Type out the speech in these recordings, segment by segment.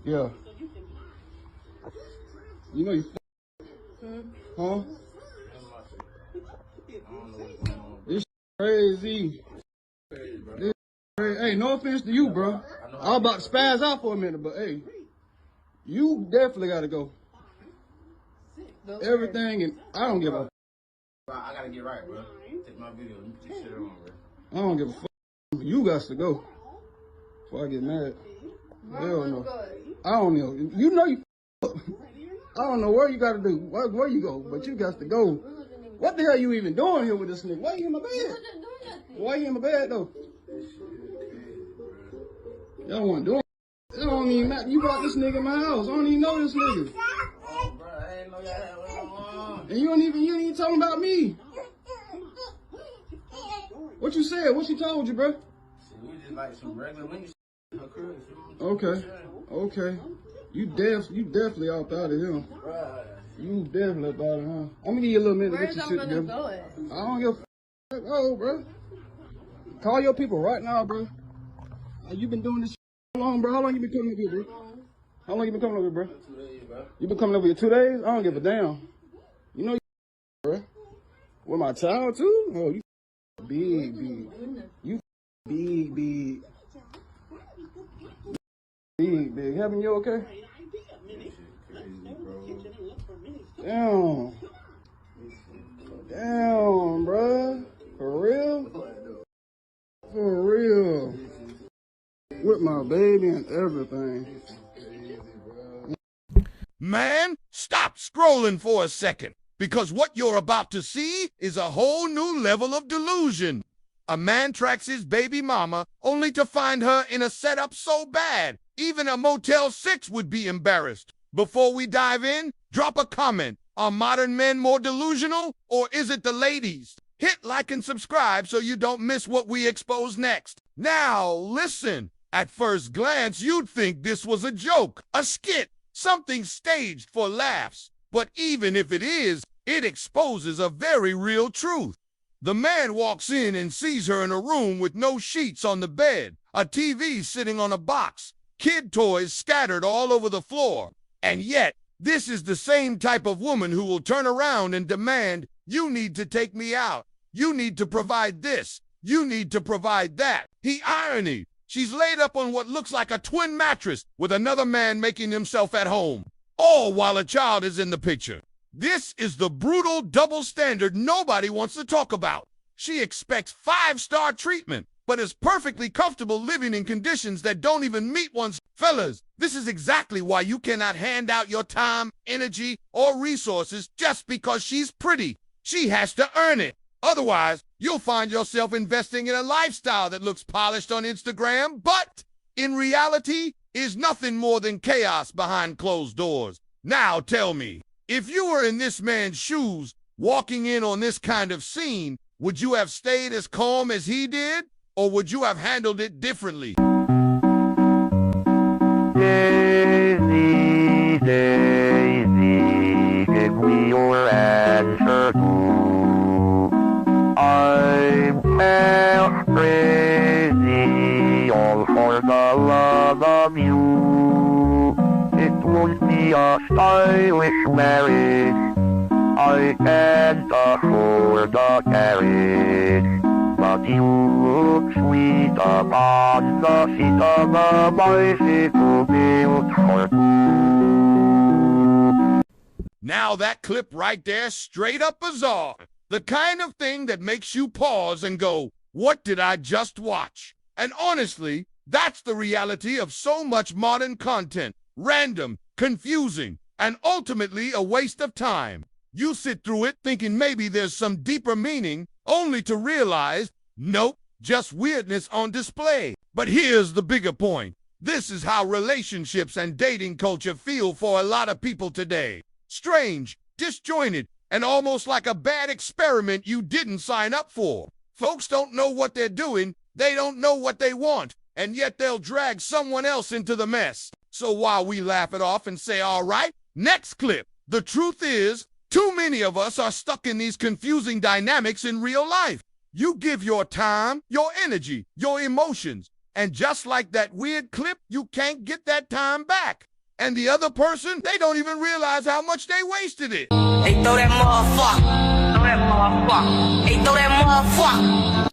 Yeah. You know you huh? This crazy. This crazy. Hey, no offense to you, bro. I was about to spaz out for a minute, but hey, you definitely gotta go. Everything, and I don't give a. I gotta get right, bro. Take my video. You take shit on, bro. I don't give a fuck. You got to go. Before I get mad. Hell no. I don't know. You know you. I don't know where you got to do. Where you go, but you got to go. What the hell you even doing here with this nigga? Why you in my bed? Why you in my bed though? Y'all want to do it? It don't even matter. You brought this nigga in my house. I don't even know this nigga. Oh, bro, I ain't know y'all had one on. And you ain't even talking about me. What you said? What she told you, bro? See, we just like some regular wings. Okay. Okay. You definitely out of him. Right. You definitely out of him. I'm gonna give you a little minute to get your shit together. I don't give a oh, bro. Call your people right now, bro. You been doing this shit how long, bro? How long you been coming over here, bro? How long you been coming over here, bro? 2 days, bro. You been coming over here 2 days? I don't give a damn. You know you bro. With my child too? Oh, you big. You big. Big. Having you okay? Damn, bro. For real? For real. With my baby and everything. Man, stop scrolling for a second, because what you're about to see is a whole new level of delusion. A man tracks his baby mama only to find her in a setup so bad, even a Motel 6 would be embarrassed. Before we dive in, drop a comment. Are modern men more delusional, or is it the ladies? Hit like and subscribe so you don't miss what we expose next. Now, listen. At first glance, you'd think this was a joke, a skit, something staged for laughs. But even if it is, it exposes a very real truth. The man walks in and sees her in a room with no sheets on the bed, a TV sitting on a box, kid toys scattered all over the floor. And yet, this is the same type of woman who will turn around and demand, "You need to take me out. You need to provide this. You need to provide that." The irony. She's laid up on what looks like a twin mattress with another man making himself at home, all while a child is in the picture. This is the brutal double standard nobody wants to talk about. She expects 5-star treatment, but is perfectly comfortable living in conditions that don't even meet one's. Fellas, this is exactly why you cannot hand out your time, energy, or resources just because she's pretty. She has to earn it. Otherwise, you'll find yourself investing in a lifestyle that looks polished on Instagram, but in reality is nothing more than chaos behind closed doors. Now tell me, if you were in this man's shoes, walking in on this kind of scene, would you have stayed as calm as he did, or would you have handled it differently? Daisy, Daisy, give me your answer too. I'm half crazy, all for the love of you. It won't be a stylish marriage, I can't afford a carriage, but you look sweet upon the seat of a bicycle built for two. Now that clip right there, straight up bizarre. The kind of thing that makes you pause and go, what did I just watch? And honestly, that's the reality of so much modern content. Random, confusing, and ultimately a waste of time. You sit through it thinking maybe there's some deeper meaning, only to realize, nope, just weirdness on display. But here's the bigger point. This is how relationships and dating culture feel for a lot of people today. Strange, disjointed, and almost like a bad experiment you didn't sign up for. Folks don't know what they're doing, they don't know what they want, and yet they'll drag someone else into the mess. So while we laugh it off and say, all right, next clip. The truth is, too many of us are stuck in these confusing dynamics in real life. You give your time, your energy, your emotions, and just like that weird clip, you can't get that time back. And the other person, they don't even realize how much they wasted it. Hey, throw that motherfucker. Throw that motherfucker. Hey, throw that motherfucker.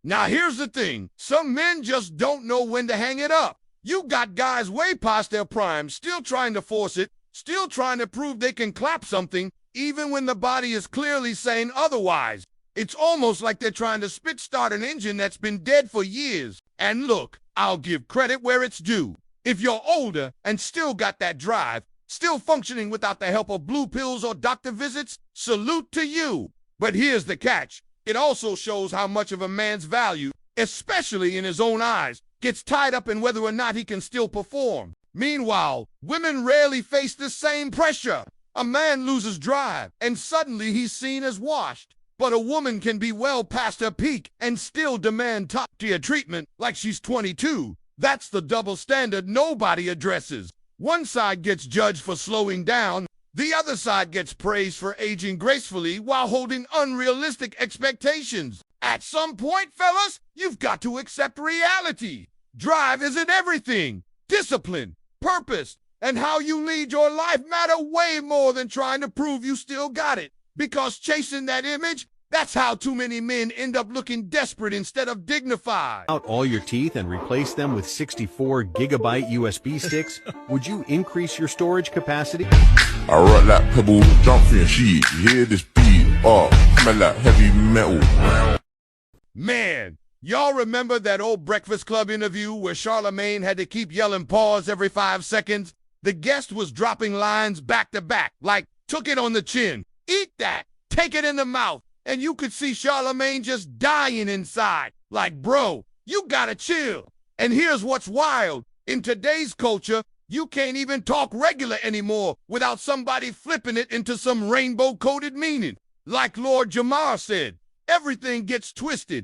Now here's the thing. Some men just don't know when to hang it up. You got guys way past their prime, still trying to force it, still trying to prove they can clap something, even when the body is clearly saying otherwise. It's almost like they're trying to spit start an engine that's been dead for years. And look, I'll give credit where it's due. If you're older and still got that drive, still functioning without the help of blue pills or doctor visits, salute to you. But here's the catch. It also shows how much of a man's value, especially in his own eyes, gets tied up in whether or not he can still perform. Meanwhile, women rarely face the same pressure. A man loses drive, and suddenly he's seen as washed. But a woman can be well past her peak and still demand top-tier treatment like she's 22. That's the double standard nobody addresses. One side gets judged for slowing down, the other side gets praised for aging gracefully while holding unrealistic expectations. At some point, fellas, you've got to accept reality. Drive isn't everything. Discipline, purpose, and how you lead your life matter way more than trying to prove you still got it. Because chasing that image, that's how too many men end up looking desperate instead of dignified. Out all your teeth and replace them with 64 gigabyte USB sticks? Would you increase your storage capacity? I rock like pebble, jumping and shit. You hear this beat? Coming like heavy metal. Man, y'all remember that old Breakfast Club interview where Charlemagne had to keep yelling pause every 5 seconds? The guest was dropping lines back to back, like, took it on the chin, eat that, take it in the mouth. And you could see Charlemagne just dying inside. Like, bro, you gotta chill. And here's what's wild. In today's culture, you can't even talk regular anymore without somebody flipping it into some rainbow-coded meaning. Like Lord Jamar said, everything gets twisted.